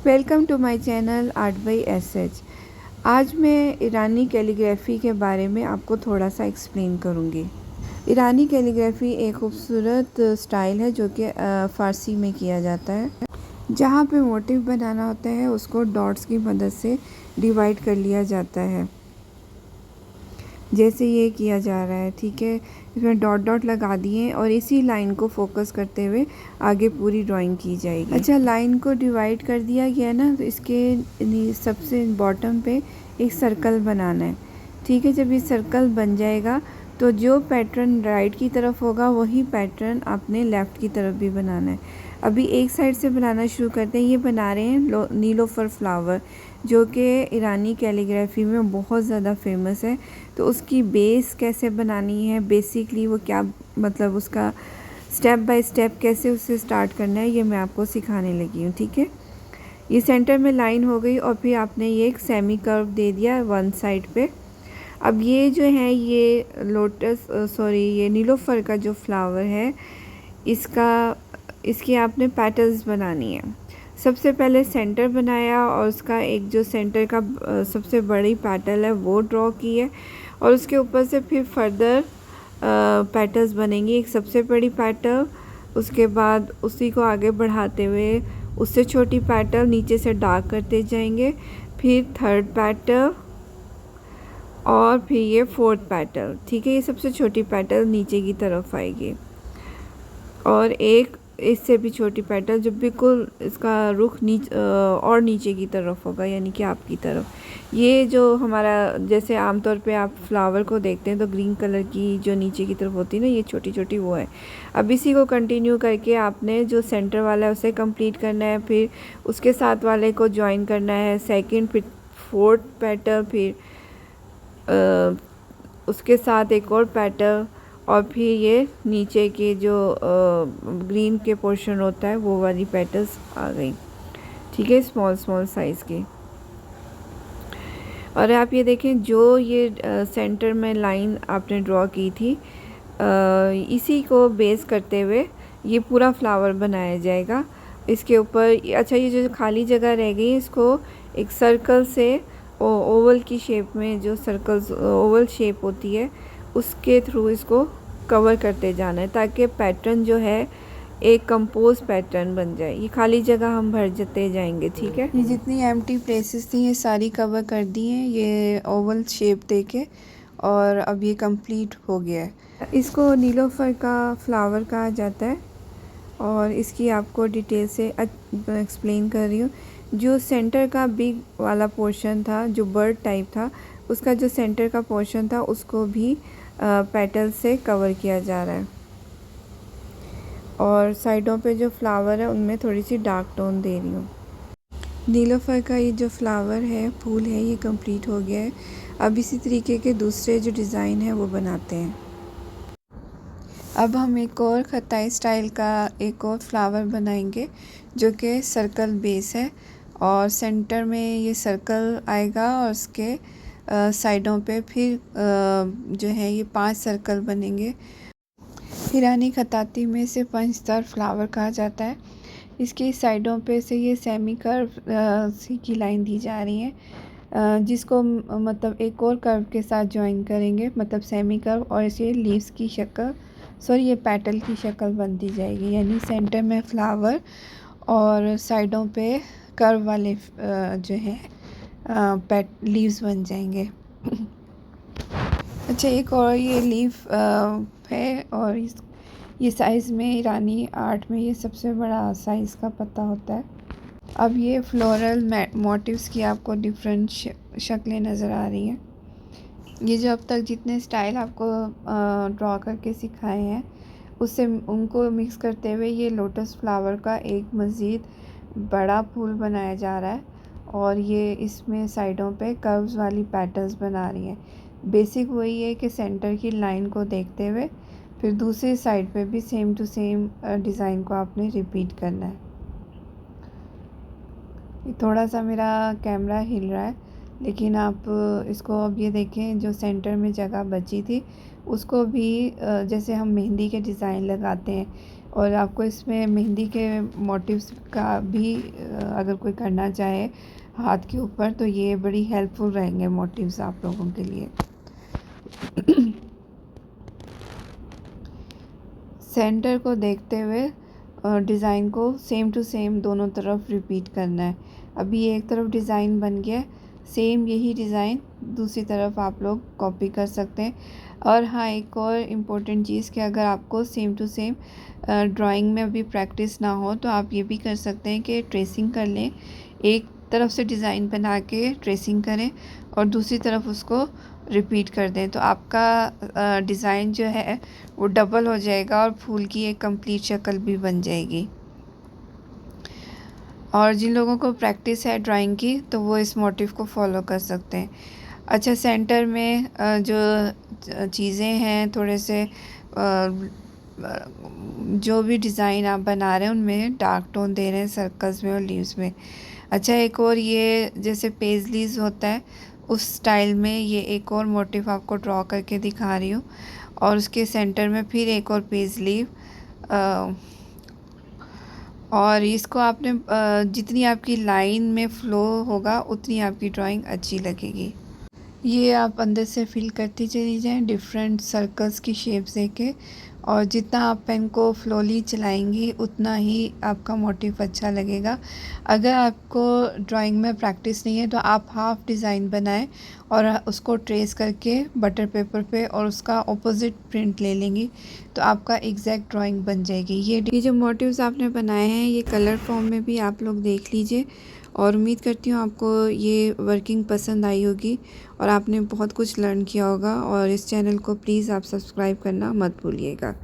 Welcome to my channel art by SH. आज मैं ईरानी calligraphy के बारे में आपको थोड़ा सा एक्सप्लेन करूँगी। ईरानी कैलीग्राफी एक खूबसूरत स्टाइल है जो कि फ़ारसी में किया जाता है। जहाँ पे मोटिव बनाना होता है उसको डॉट्स की मदद से डिवाइड कर लिया जाता है, जैसे ये किया जा रहा है। ठीक है, इसमें डॉट डॉट लगा दिए और इसी लाइन को फोकस करते हुए आगे पूरी ड्राइंग की जाएगी। अच्छा, लाइन को डिवाइड कर दिया गया ना, तो इसके सबसे बॉटम पे एक सर्कल बनाना है। ठीक है, जब ये सर्कल बन जाएगा तो जो पैटर्न राइट की तरफ होगा वही पैटर्न आपने लेफ़्ट की तरफ भी बनाना है। अभी एक साइड से बनाना शुरू करते हैं। ये बना रहे हैं नीलोफर फ्लावर, जो कि ईरानी कैलीग्राफी में बहुत ज़्यादा फेमस है। तो उसकी बेस कैसे बनानी है, बेसिकली वो क्या मतलब उसका स्टेप बाय स्टेप कैसे उससे स्टार्ट करना है, ये मैं आपको सिखाने लगी हूँ। ठीक है, ये सेंटर में लाइन हो गई और फिर आपने ये एक सेमी कर्व दे दिया वन साइड पे। अब ये जो है ये ये नीलोफर का जो फ्लावर है इसकी आपने पेटल्स बनानी है। सबसे पहले सेंटर बनाया और उसका एक जो सेंटर का सबसे बड़ी पेटल है वो ड्रॉ की है, और उसके ऊपर से फिर फर्दर पेटल्स बनेंगी। एक सबसे बड़ी पेटल, उसके बाद उसी को आगे बढ़ाते हुए उससे छोटी पेटल नीचे से डार्क करते जाएंगे, फिर थर्ड पेटल और फिर ये फोर्थ पेटल। ठीक है, ये सबसे छोटी पेटल नीचे की तरफ आएगी और एक इससे भी छोटी पेटल जब बिल्कुल इसका रुख और नीचे की तरफ होगा, यानी कि आपकी तरफ। ये जो हमारा जैसे आमतौर पे आप फ्लावर को देखते हैं तो ग्रीन कलर की जो नीचे की तरफ होती है ना, ये छोटी छोटी वो है। अब इसी को कंटिन्यू करके आपने जो सेंटर वाला है उसे कंप्लीट करना है, फिर उसके साथ वाले को ज्वाइन करना है, सेकेंड फिर फोर्थ पेटल, फिर उसके साथ एक और पेटल, और फिर ये नीचे के जो ग्रीन के पोर्शन होता है वो वाली पेटल्स आ गई। ठीक है, स्मॉल स्मॉल साइज़ की। और आप ये देखें जो ये सेंटर में लाइन आपने ड्रॉ की थी, इसी को बेस करते हुए ये पूरा फ्लावर बनाया जाएगा। इसके ऊपर अच्छा, ये जो खाली जगह रह गई इसको एक सर्कल से ओवल की शेप में, जो सर्कल्स ओवल शेप होती है उसके थ्रू इसको कवर करते जाना है, ताकि पैटर्न जो है एक कंपोज पैटर्न बन जाए। ये खाली जगह हम भर जाते जाएंगे। ठीक है, ये जितनी एम्प्टी प्लेसेस थी ये सारी कवर कर दी हैं ये ओवल शेप देके, और अब ये कंप्लीट हो गया है। इसको नीलोफर का फ्लावर कहा जाता है और इसकी आपको डिटेल से एक्सप्लेन कर रही हूँ। जो सेंटर का बिग वाला पोर्शन था, जो बर्ड टाइप था, उसका जो सेंटर का पोर्शन था उसको भी पेटल से कवर किया जा रहा है, और साइडों पे जो फ्लावर है उनमें थोड़ी सी डार्क टोन दे रही हूँ। नीलोफर का ये जो फ्लावर है, फूल है, ये कंप्लीट हो गया है। अब इसी तरीके के दूसरे जो डिज़ाइन है वो बनाते हैं। अब हम एक और खताई स्टाइल का एक और फ्लावर बनाएंगे जो कि सर्कल बेस है, और सेंटर में ये सर्कल आएगा और उसके साइडों पे फिर जो है ये 5 सर्कल बनेंगे। ईरानी खताती में से पंचतार फ्लावर कहा जाता है। इसकी साइडों पे से ये सेमी कर्व सी की लाइन दी जा रही है, जिसको मतलब एक और कर्व के साथ ज्वाइन करेंगे, मतलब सेमी कर्व, और इसे लीव्स की शक्ल ये पेटल की शक्ल बनती जाएगी, यानी सेंटर में फ्लावर और साइडों पे कर्व वाले जो है लीव्स बन जाएंगे। अच्छा, एक और ये लीफ है, और ये साइज़ में ईरानी आर्ट में ये सबसे बड़ा साइज़ का पत्ता होता है। अब ये फ्लोरल मोटिव्स की आपको डिफरेंट शक्लें नज़र आ रही हैं। ये जो अब तक जितने स्टाइल आपको ड्रॉ करके सिखाए हैं उससे उनको मिक्स करते हुए ये लोटस फ्लावर का एक मज़ीद बड़ा फूल बनाया जा रहा है, और ये इसमें साइडों पे कर्व्स वाली पैटर्न्स बना रही हैं। बेसिक वही है कि सेंटर की लाइन को देखते हुए फिर दूसरी साइड पे भी सेम टू सेम डिज़ाइन को आपने रिपीट करना है। थोड़ा सा मेरा कैमरा हिल रहा है, लेकिन आप इसको अब ये देखें, जो सेंटर में जगह बची थी उसको भी जैसे हम मेहंदी के डिज़ाइन लगाते हैं और आपको इसमें मेहंदी के मोटिव्स का भी अगर कोई करना चाहे हाथ के ऊपर तो ये बड़ी हेल्पफुल रहेंगे मोटिव्स आप लोगों के लिए। सेंटर को देखते हुए डिज़ाइन को सेम टू सेम दोनों तरफ रिपीट करना है। अभी एक तरफ डिज़ाइन बन गया, सेम यही डिज़ाइन दूसरी तरफ आप लोग कॉपी कर सकते हैं। और हाँ, एक और इम्पोर्टेंट चीज़ कि अगर आपको सेम टू सेम ड्राइंग में अभी प्रैक्टिस ना हो तो आप ये भी कर सकते हैं कि ट्रेसिंग कर लें। एक तरफ से डिज़ाइन बना के ट्रेसिंग करें और दूसरी तरफ उसको रिपीट कर दें, तो आपका डिज़ाइन जो है वो डबल हो जाएगा और फूल की एक कंप्लीट शक्ल भी बन जाएगी। और जिन लोगों को प्रैक्टिस है ड्राइंग की तो वो इस मोटिव को फॉलो कर सकते हैं। अच्छा, सेंटर में जो चीज़ें हैं थोड़े से जो भी डिज़ाइन आप बना रहे हैं उनमें डार्क टोन दे रहे हैं सर्कल्स में और लीव्स में। अच्छा, एक और ये जैसे पेजलीज होता है उस स्टाइल में ये एक और मोटिव आपको ड्रॉ करके दिखा रही हूँ और उसके सेंटर में फिर एक और पेजली और इसको आपने जितनी आपकी लाइन में फ़्लो होगा उतनी आपकी ड्राइंग अच्छी लगेगी। ये आप अंदर से फिल करती चली जाएं डिफरेंट सर्कल्स की शेप्स देके, और जितना आप पेन को फ्लोली चलाएंगी उतना ही आपका मोटिव अच्छा लगेगा। अगर आपको ड्राइंग में प्रैक्टिस नहीं है तो आप हाफ़ डिज़ाइन बनाएं और उसको ट्रेस करके बटर पेपर पे और उसका ऑपोजिट प्रिंट ले लेंगी तो आपका एग्जैक्ट ड्राइंग बन जाएगी। ये जो मोटिव्स आपने बनाए हैं ये कलर फॉर्म में भी आप लोग देख लीजिए और उम्मीद करती हूँ आपको ये वर्किंग पसंद आई होगी और आपने बहुत कुछ लर्न किया होगा। और इस चैनल को प्लीज़ आप सब्सक्राइब करना मत भूलिएगा।